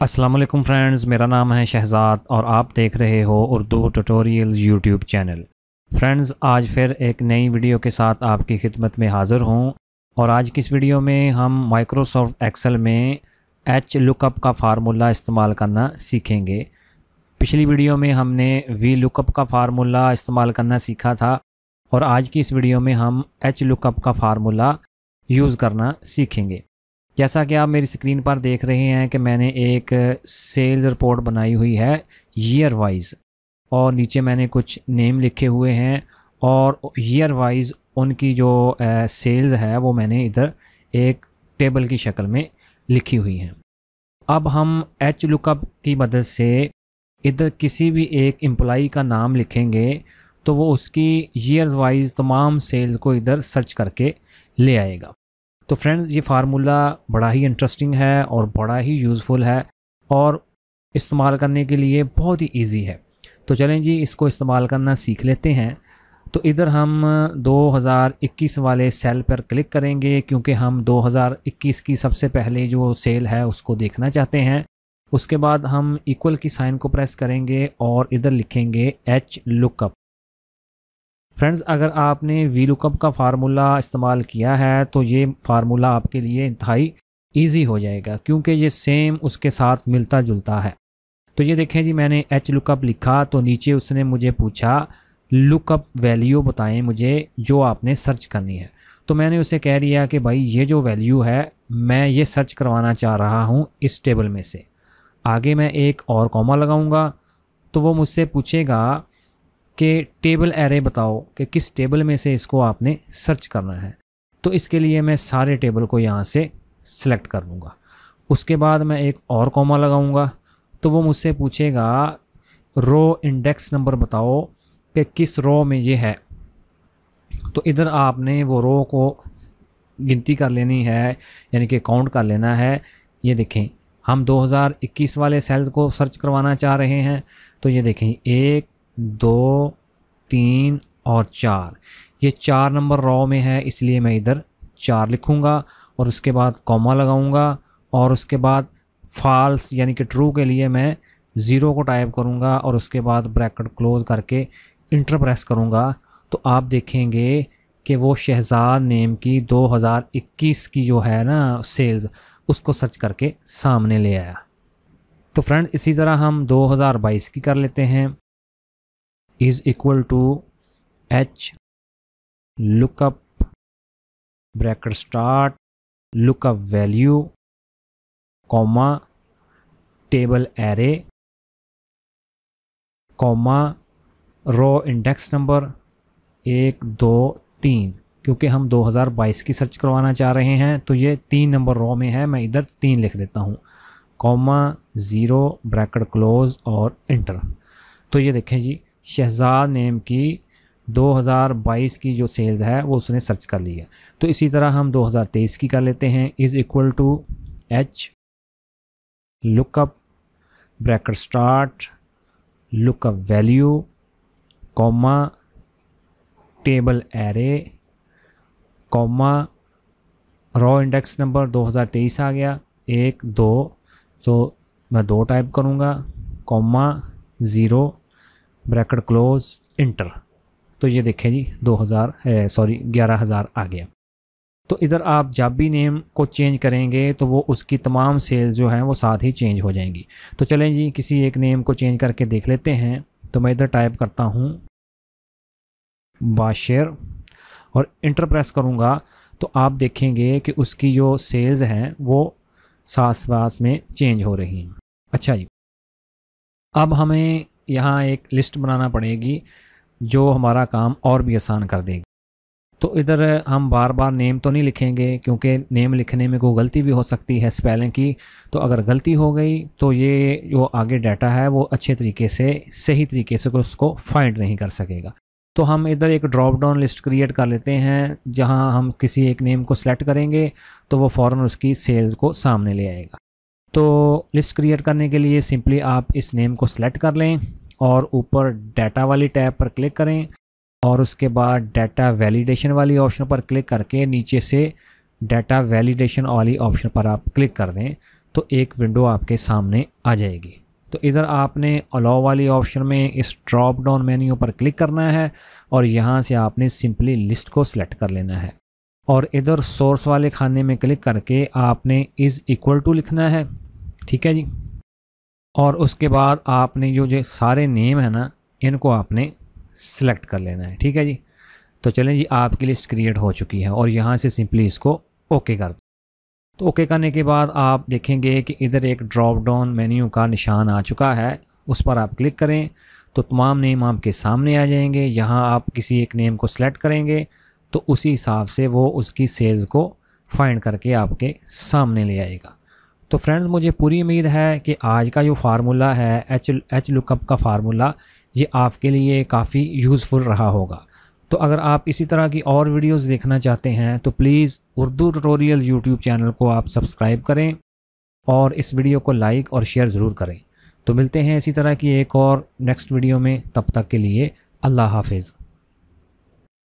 अस्सलाम वालेकुम फ्रेंड्स, मेरा नाम है शहज़ाद और आप देख रहे हो Urdu tutorials YouTube channel. Friends, आज फिर एक नई वीडियो के साथ आपकी खिदमत में हाज़िर हूँ और आज की इस वीडियो में हम माइक्रोसॉफ्ट एक्सेल में एच लुकअप का फ़ार्मूला इस्तेमाल करना सीखेंगे। पिछली वीडियो में हमने वी लुकअप का फ़ार्मूला इस्तेमाल करना सीखा था और आज की इस वीडियो में हम एच लुकअप का फ़ार्मूला यूज़ करना सीखेंगे। जैसा कि आप मेरी स्क्रीन पर देख रहे हैं कि मैंने एक सेल्स रिपोर्ट बनाई हुई है ईयर वाइज और नीचे मैंने कुछ नेम लिखे हुए हैं और ईयर वाइज उनकी जो सेल्स है वो मैंने इधर एक टेबल की शक्ल में लिखी हुई हैं। अब हम एच लुकअप की मदद से इधर किसी भी एक एम्प्लॉई का नाम लिखेंगे तो वो उसकी ईयर वाइज तमाम सेल्स को इधर सर्च करके ले आएगा। तो फ्रेंड्स, ये फार्मूला बड़ा ही इंटरेस्टिंग है और बड़ा ही यूज़फुल है और इस्तेमाल करने के लिए बहुत ही इजी है। तो चलें जी, इसको इस्तेमाल करना सीख लेते हैं। तो इधर हम 2021 वाले सेल पर क्लिक करेंगे क्योंकि हम 2021 की सबसे पहले जो सेल है उसको देखना चाहते हैं। उसके बाद हम इक्वल की साइन को प्रेस करेंगे और इधर लिखेंगे एच लुकअप। फ्रेंड्स, अगर आपने वी लुकअप का फार्मूला इस्तेमाल किया है तो ये फार्मूला आपके लिए इंतहाई ईजी हो जाएगा क्योंकि ये सेम उसके साथ मिलता जुलता है। तो ये देखें जी, मैंने एच लुकअप लिखा तो नीचे उसने मुझे पूछा लुकअप वैल्यू बताएं मुझे जो आपने सर्च करनी है। तो मैंने उसे कह दिया कि भाई ये जो वैल्यू है मैं ये सर्च करवाना चाह रहा हूँ इस टेबल में से। आगे मैं एक और कॉमा लगाऊंगा तो वो मुझसे पूछेगा कि टेबल एरे बताओ कि किस टेबल में से इसको आपने सर्च करना है। तो इसके लिए मैं सारे टेबल को यहाँ से सिलेक्ट कर लूँगा। उसके बाद मैं एक और कॉमा लगाऊंगा तो वो मुझसे पूछेगा रो इंडेक्स नंबर बताओ कि किस रो में ये है। तो इधर आपने वो रो को गिनती कर लेनी है, यानी कि काउंट कर लेना है। ये देखें, हम 2021 वाले सेल्स को सर्च करवाना चाह रहे हैं। तो ये देखें 1 2 3 और 4, ये 4 नंबर रो में है, इसलिए मैं इधर 4 लिखूँगा और उसके बाद कॉमा लगाऊंगा और उसके बाद फॉल्स यानी कि ट्रू के लिए मैं 0 को टाइप करूँगा और उसके बाद ब्रैकेट क्लोज करके इंटर प्रेस करूँगा। तो आप देखेंगे कि वो शहजाद नेम की 2021 की जो है ना सेल्स, उसको सर्च करके सामने ले आया। तो फ्रेंड, इसी तरह हम 2022 की कर लेते हैं। Is equal to H lookup bracket start lookup value comma table array comma row index number 1 2 3, क्योंकि हम 2022 की सर्च करवाना चाह रहे हैं तो ये 3 नंबर रो में है, मैं इधर 3 लिख देता हूँ, कॉमा 0 ब्रैकेट क्लोज और इंटर। तो ये देखें जी, शहजाद नेम की 2022 की जो सेल्स है वो उसने सर्च कर ली है। तो इसी तरह हम 2023 की कर लेते हैं। Is equal to H lookup bracket start lookup value comma table array comma row index number 2023 आ गया 1 2, तो मैं 2 टाइप करूँगा, कॉमा 0 ब्रैकेट क्लोज इंटर। तो ये देखें जी 11,000 आ गया। तो इधर आप जब भी नेम को चेंज करेंगे तो वो उसकी तमाम सेल्स जो हैं वो साथ ही चेंज हो जाएंगी। तो चलें जी, किसी एक नेम को चेंज करके देख लेते हैं। तो मैं इधर टाइप करता हूँ बाशिर और इंटर प्रेस करूँगा तो आप देखेंगे कि उसकी जो सेल्स हैं वो साथ साथ में चेंज हो रही हैं। अच्छा जी, अब हमें यहाँ एक लिस्ट बनाना पड़ेगी जो हमारा काम और भी आसान कर देगी। तो इधर हम बार बार नेम तो नहीं लिखेंगे क्योंकि नेम लिखने में कोई गलती भी हो सकती है स्पेलिंग की। तो अगर गलती हो गई तो ये जो आगे डाटा है वो अच्छे तरीके से सही तरीके से उसको फाइंड नहीं कर सकेगा। तो हम इधर एक ड्रॉप डाउन लिस्ट क्रिएट कर लेते हैं जहाँ हम किसी एक नेम को सिलेक्ट करेंगे तो वो फ़ौरन उसकी सेल्स को सामने ले आएगा। तो लिस्ट क्रिएट करने के लिए सिंपली आप इस नेम को सिलेक्ट कर लें और ऊपर डाटा वाली टैब पर क्लिक करें और उसके बाद डाटा वैलिडेशन वाली ऑप्शन पर क्लिक करके नीचे से डाटा वैलिडेशन वाली ऑप्शन पर आप क्लिक कर दें। तो एक विंडो आपके सामने आ जाएगी। तो इधर आपने अलाउ वाली ऑप्शन में इस ड्रॉप डाउन मेन्यू पर क्लिक करना है और यहाँ से आपने सिंपली लिस्ट को सिलेक्ट कर लेना है और इधर सोर्स वाले खाने में क्लिक करके आपने इज़ इक्वल टू लिखना है, ठीक है जी। और उसके बाद आपने जो सारे नेम है ना, इनको आपने सिलेक्ट कर लेना है, ठीक है जी। तो चलें जी, आपकी लिस्ट क्रिएट हो चुकी है और यहाँ से सिंपली इसको ओके कर दें। तो ओके करने के बाद आप देखेंगे कि इधर एक ड्रॉप डाउन मेन्यू का निशान आ चुका है, उस पर आप क्लिक करें तो तमाम नेम आपके सामने आ जाएंगे। यहाँ आप किसी एक नेम को सिलेक्ट करेंगे तो उसी हिसाब से वो उसकी सेल्स को फाइंड करके आपके सामने ले आएगा। तो फ्रेंड्स, मुझे पूरी उम्मीद है कि आज का जो फार्मूला है एच लुकअप का फार्मूला, ये आपके लिए काफ़ी यूज़फुल रहा होगा। तो अगर आप इसी तरह की और वीडियोस देखना चाहते हैं तो please Urdu tutorial YouTube channel को आप सब्सक्राइब करें और इस वीडियो को लाइक और शेयर ज़रूर करें। तो मिलते हैं इसी तरह की एक और नेक्स्ट वीडियो में, तब तक के लिए अल्लाह हाफिज़।